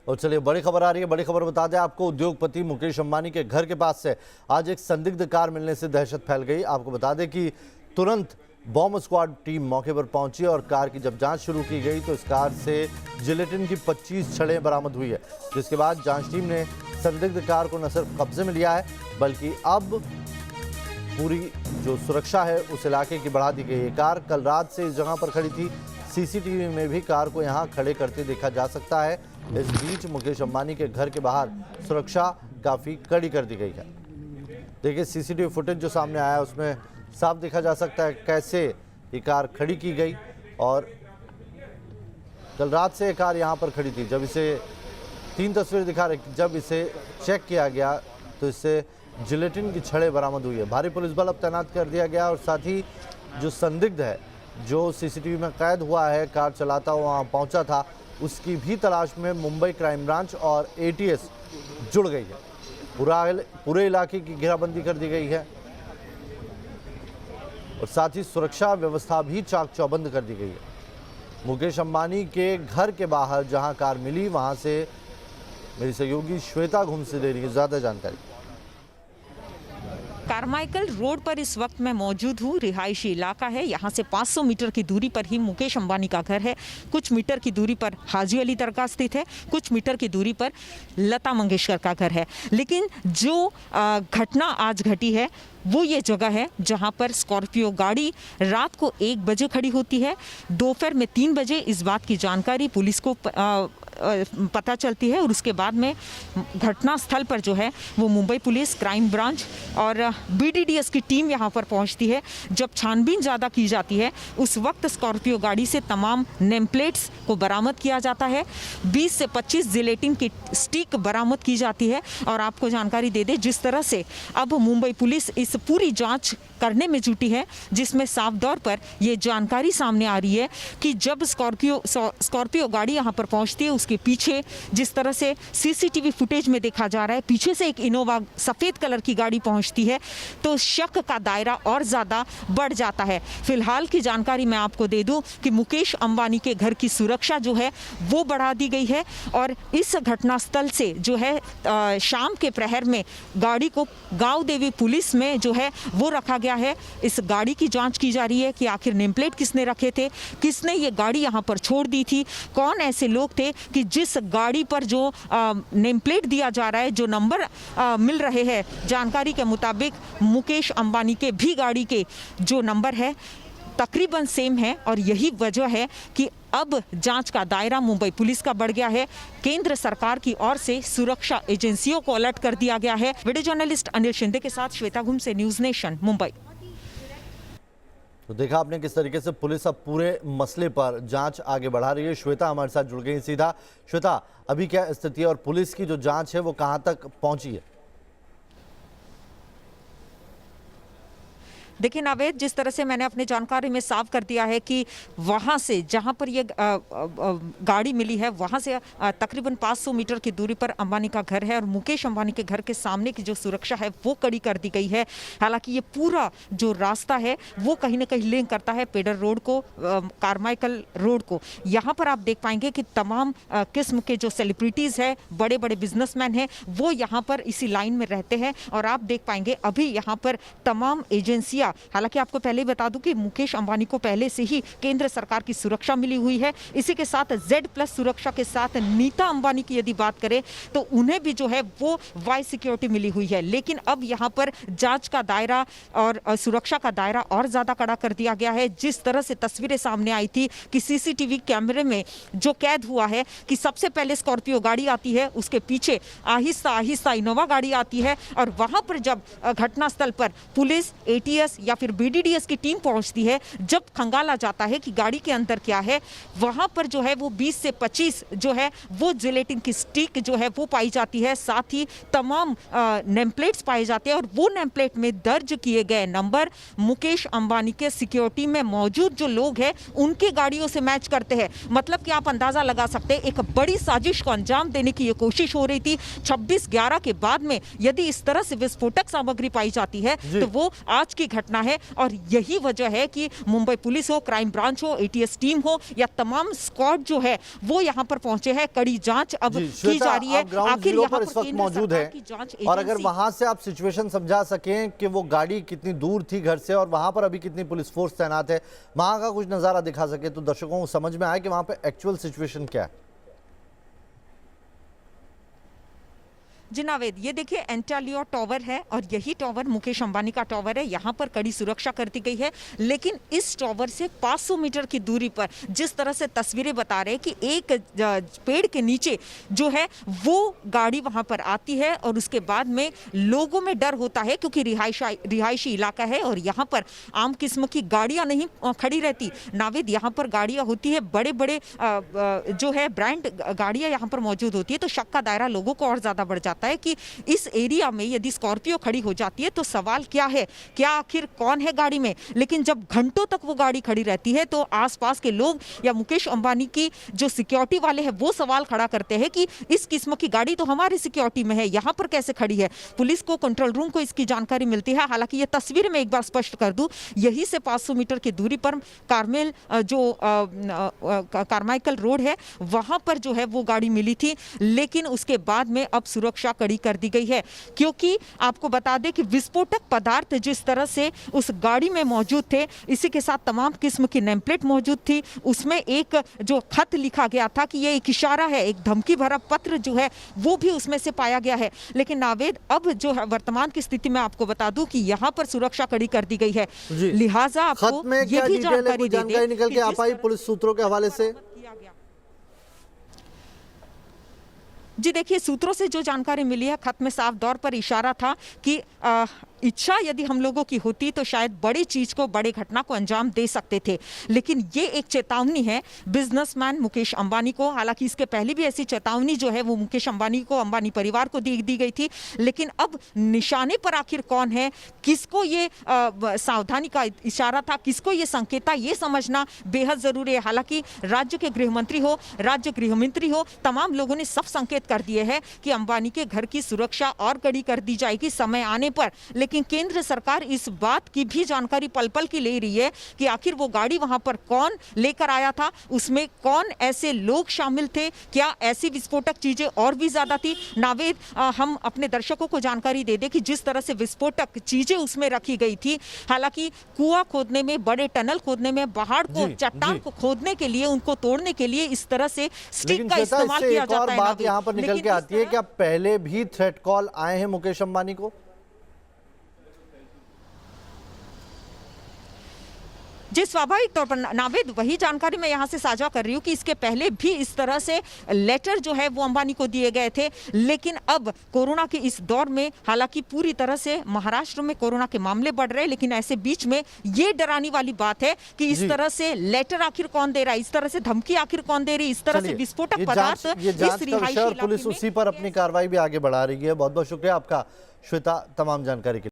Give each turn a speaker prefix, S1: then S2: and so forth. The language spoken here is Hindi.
S1: और चलिए बड़ी खबर आ रही है। बड़ी खबर बता दें आपको, उद्योगपति मुकेश अंबानी के घर के पास से आज एक संदिग्ध कार मिलने से दहशत फैल गई। आपको बता दें कि तुरंत बॉम्ब स्क्वाड टीम मौके पर पहुंची और कार की जब जांच शुरू की गई तो इस कार से जिलेटिन की 25 छड़ें बरामद हुई है, जिसके बाद जांच टीम ने संदिग्ध कार को न सिर्फ कब्जे में लिया है बल्कि अब पूरी जो सुरक्षा है उस इलाके की बढ़ा दी गई है। कार कल रात से इस जगह पर खड़ी थी। सीसीटीवी में भी कार को यहां खड़े करते देखा जा सकता है। इस बीच मुकेश अंबानी के घर के बाहर सुरक्षा काफी कड़ी कर दी गई है। देखिए सीसीटीवी फुटेज जो सामने आया उसमें साफ देखा जा सकता है कैसे ये कार खड़ी की गई। और कल रात से ये कार यहाँ पर खड़ी थी। जब इसे 3 तस्वीरें दिखा रही, जब इसे चेक किया गया तो इससे जिलेटिन की छड़ें बरामद हुई है। भारी पुलिस बल अब तैनात कर दिया गया और साथ ही जो संदिग्ध है जो सीसीटीवी में कैद हुआ है, कार चलाता हुआ वहाँ पहुँचा था, उसकी भी तलाश में मुंबई क्राइम ब्रांच और एटीएस जुड़ गई है। पूरे इलाके की घेराबंदी कर दी गई है और साथ ही सुरक्षा व्यवस्था भी चाक चौबंद कर दी गई है। मुकेश अंबानी के घर के बाहर जहां कार मिली वहां से मेरी सहयोगी श्वेता घुमसे दे रही है ज्यादा जानकारी।
S2: कारमाइकल रोड पर इस वक्त मैं मौजूद हूँ। रिहायशी इलाका है, यहाँ से 500 मीटर की दूरी पर ही मुकेश अंबानी का घर है। कुछ मीटर की दूरी पर हाजी अली दरगाह स्थित है, कुछ मीटर की दूरी पर लता मंगेशकर का घर है। लेकिन जो घटना आज घटी है वो ये जगह है जहाँ पर स्कॉर्पियो गाड़ी रात को 1 बजे खड़ी होती है। दोपहर में 3 बजे इस बात की जानकारी पुलिस को पता चलती है और उसके बाद में घटना स्थल पर जो है वो मुंबई पुलिस, क्राइम ब्रांच और बीडीडीएस की टीम यहाँ पर पहुँचती है। जब छानबीन ज़्यादा की जाती है उस वक्त स्कॉर्पियो गाड़ी से तमाम नेम प्लेट्स को बरामद किया जाता है। 20 से 25 जिलेटिन की स्टिक बरामद की जाती है। और आपको जानकारी दे दें जिस तरह से अब मुंबई पुलिस इस पूरी जांच करने में जुटी है, जिसमें साफ तौर पर ये जानकारी सामने आ रही है कि जब स्कॉर्पियो गाड़ी यहाँ पर पहुँचती है उसके पीछे जिस तरह से सीसीटीवी फुटेज में देखा जा रहा है, पीछे से एक इनोवा सफ़ेद कलर की गाड़ी पहुँचती है तो शक का दायरा और ज़्यादा बढ़ जाता है। फिलहाल की जानकारी मैं आपको दे दूं कि मुकेश अंबानी के घर की सुरक्षा जो है वो बढ़ा दी गई है और इस घटनास्थल से जो है शाम के प्रहर में गाड़ी को गांव देवी पुलिस में जो है वो रखा गया है। इस गाड़ी की जांच की जा रही है कि आखिर नेम प्लेट किसने रखे थे, किसने ये गाड़ी यहाँ पर छोड़ दी थी, कौन ऐसे लोग थे कि जिस गाड़ी पर जो नेम प्लेट दिया जा रहा है, जो नंबर मिल रहे हैं जानकारी के मुताबिक मुकेश अंबानी के भी गाड़ी के जो नंबर है तकरीबन सेम है। और यही वजह है कि अब जांच का दायरा मुंबई पुलिस का बढ़ गया है। केंद्र सरकार की ओर से सुरक्षा एजेंसियों को अलर्ट कर दिया गया है। वीडियो जर्नलिस्ट अनिल शिंदे के साथ श्वेता घुमसे, न्यूज़ नेशन, मुंबई।
S1: तो देखा आपने किस तरीके से पुलिस अब पूरे मसले पर जांच आगे बढ़ा रही है। श्वेता हमारे साथ जुड़ गई सीधा। श्वेता, अभी क्या स्थिति है और पुलिस की जो जांच है वो कहां तक पहुंची है?
S2: देखिए नावेद, जिस तरह से मैंने अपनी जानकारी में साफ कर दिया है कि वहाँ से जहाँ पर ये गाड़ी मिली है वहाँ से तकरीबन 500 मीटर की दूरी पर अंबानी का घर है और मुकेश अंबानी के घर के सामने की जो सुरक्षा है वो कड़ी कर दी गई है। हालांकि ये पूरा जो रास्ता है वो कहीं ना कहीं लिंक करता है पेडर रोड को, कारमाइकल रोड को। यहाँ पर आप देख पाएंगे कि तमाम किस्म के जो सेलिब्रिटीज़ है, बड़े बड़े बिजनेसमैन हैं, वो यहाँ पर इसी लाइन में रहते हैं। और आप देख पाएंगे अभी यहाँ पर तमाम एजेंसियाँ, हालांकि आपको पहले ही बता दूं कि मुकेश अंबानी को पहले से ही केंद्र सरकार की सुरक्षा मिली हुई है। इसी के साथ Z+ सुरक्षा के साथ नीता अंबानी की यदि बात करें तो उन्हें भी जो है वो वाई सिक्योरिटी मिली हुई है। लेकिन अब यहाँ पर जांच का दायरा और सुरक्षा का दायरा और ज्यादा कड़ा कर दिया गया है। जिस तरह से तस्वीरें सामने आई थी कि सीसीटीवी कैमरे में जो कैद हुआ है कि सबसे पहले स्कॉर्पियो गाड़ी आती है, उसके पीछे आहिस्ता आहिस्ता इनोवा गाड़ी आती है और वहां पर जब घटनास्थल पर पुलिस, एटीएस या फिर बीडीडीएस की टीम पहुंचती है, जब खंगाला जाता है कि गाड़ी के अंदर क्या है, वहां पर जो है वो 20 से 25 जो है वो जिलेटिन की स्टिक जो है वो पाई जाती है। साथ ही तमाम नेम प्लेट्स पाए जाते हैं और वो नेम प्लेट में दर्ज किए गए नंबर मुकेश अंबानी के सिक्योरिटी में मौजूद जो लोग हैं उनकी गाड़ियों से मैच करते हैं। मतलब कि आप अंदाजा लगा सकते हैं एक बड़ी साजिश को अंजाम देने की ये कोशिश हो रही थी। 26/11 के बाद में यदि इस तरह से विस्फोटक सामग्री पाई जाती है तो वो आज की घटना घटना है और यही वजह है कि मुंबई पुलिस हो, क्राइम ब्रांच हो, एटीएस टीम हो या तमाम स्क्वाड जो है वो यहाँ पर पहुंचे हैं। कड़ी जांच अब की जा रही है।
S1: आखिर यहाँ पर इस वक्त
S2: केंद्र
S1: मौजूद
S2: सरकार
S1: है
S2: की जांच
S1: और अगर
S2: एजेंसी-
S1: वहां से आप सिचुएशन समझा सकें कि वो गाड़ी कितनी दूर थी घर से और वहां पर अभी कितनी पुलिस फोर्स तैनात है, वहां का कुछ नजारा दिखा सके तो दर्शकों को समझ में आए कि वहां पे एक्चुअल सिचुएशन क्या है।
S2: जी नावेद, ये देखिए एंटालियो टावर है और यही टावर मुकेश अंबानी का टावर है। यहाँ पर कड़ी सुरक्षा कर दी गई है, लेकिन इस टावर से 500 मीटर की दूरी पर जिस तरह से तस्वीरें बता रहे हैं कि एक पेड़ के नीचे जो है वो गाड़ी वहां पर आती है और उसके बाद में लोगों में डर होता है क्योंकि रिहायशी इलाका है और यहाँ पर आम किस्म की गाड़ियां नहीं खड़ी रहती। नावेद, यहाँ पर गाड़ियां होती है, बड़े बड़े जो है ब्रांड गाड़ियां यहाँ पर मौजूद होती है, तो शक का दायरा लोगों को और ज्यादा बढ़ जाता है कि इस एरिया में यदि स्कॉर्पियो खड़ी हो जाती है तो सवाल क्या है, क्या आखिर कौन है गाड़ी में। लेकिन जब घंटों तक वो गाड़ी खड़ी रहती है तो आसपास के लोग या मुकेश अंबानी की जो सिक्योरिटी वाले हैं वो सवाल खड़ा करते हैं कि इस किस्म की गाड़ी तो हमारी सिक्योरिटी में है, यहाँ पर कैसे खड़ी है। पुलिस को कंट्रोल रूम को इसकी जानकारी मिलती है। हालांकि ये तस्वीर में एक बार स्पष्ट कर दूं, यही से 500 मीटर की दूरी पर कार्मेल जो कार्माइकल रोड है वहां पर जो है वो गाड़ी मिली थी, लेकिन उसके बाद में अब सुरक्षा कड़ी कर दी गई है क्योंकि आपको बता दें कि विस्फोटक पदार्थ जिस तरह से उस गाड़ी में मौजूद थे, इसी के साथ तमाम किस्म की नेम प्लेट मौजूद थी। उसमें एक जो खत लिखा गया था कि ये एक इशारा है, एक धमकी भरा पत्र जो है वो भी उसमें से पाया गया है। लेकिन नावेद, अब जो है वर्तमान की स्थिति में आपको बता दूं कि यहाँ पर सुरक्षा कड़ी कर दी गई है, लिहाजा आपको ये भी जानकारी
S1: निकल के आ पाई पुलिस सूत्रों के हवाले से।
S2: जी देखिए, सूत्रों से जो जानकारी मिली है, खत में साफ तौर पर इशारा था कि इच्छा यदि हम लोगों की होती तो शायद बड़ी चीज को, बड़ी घटना को अंजाम दे सकते थे। लेकिन ये एक चेतावनी है बिजनेसमैन मुकेश अंबानी को। हालांकि इसके पहले भी ऐसी चेतावनी जो है वो मुकेश अंबानी को, अंबानी परिवार को दी गई थी, लेकिन अब निशाने पर आखिर कौन है, किसको ये सावधानी का इशारा था, किसको ये संकेत था, ये समझना बेहद जरूरी है। हालांकि राज्य के गृहमंत्री हो, राज्य गृहमंत्री हो, तमाम लोगों ने सब संकेत कर दिए हैं कि अंबानी के घर की सुरक्षा और कड़ी कर दी जाएगी समय आने पर। लेकिन केंद्र सरकार इस बात की भी जानकारी पल पल की ले रही है कि आखिर वो गाड़ी वहां पर कौन लेकर आया था, उसमें कौन ऐसे लोग शामिल थे, क्या ऐसी विस्फोटक चीजें और भी ज्यादा थी। नावेद, हम अपने दर्शकों को जानकारी दे दें कि जिस तरह से विस्फोटक चीजें उसमें रखी गई थी, हालांकि कुआं खोदने में, बड़े टनल खोदने में, पहाड़ को, चट्टान को खोदने के लिए, उनको तोड़ने के लिए इस तरह से स्टिक का इस्तेमाल किया जाता है।
S1: बात यहाँ पर निकल के आती है कि अब पहले भी थ्रेट कॉल आए हैं मुकेश अंबानी को।
S2: जी, स्वाभाविक तौर पर नावेद, वही जानकारी मैं यहाँ से साझा कर रही हूँ कि इसके पहले भी इस तरह से लेटर जो है वो अंबानी को दिए गए थे। लेकिन अब कोरोना के इस दौर में, हालांकि पूरी तरह से महाराष्ट्र में कोरोना के मामले बढ़ रहे हैं, लेकिन ऐसे बीच में ये डराने वाली बात है कि इस तरह से लेटर आखिर कौन दे रहा है, इस तरह से धमकी आखिर कौन दे रही है, इस तरह से विस्फोटक पदार्थ इस रिहायशी
S1: पुलिस उसी पर अपनी कार्रवाई भी आगे बढ़ा रही है। बहुत बहुत शुक्रिया आपका श्वेता, तमाम जानकारी के लिए।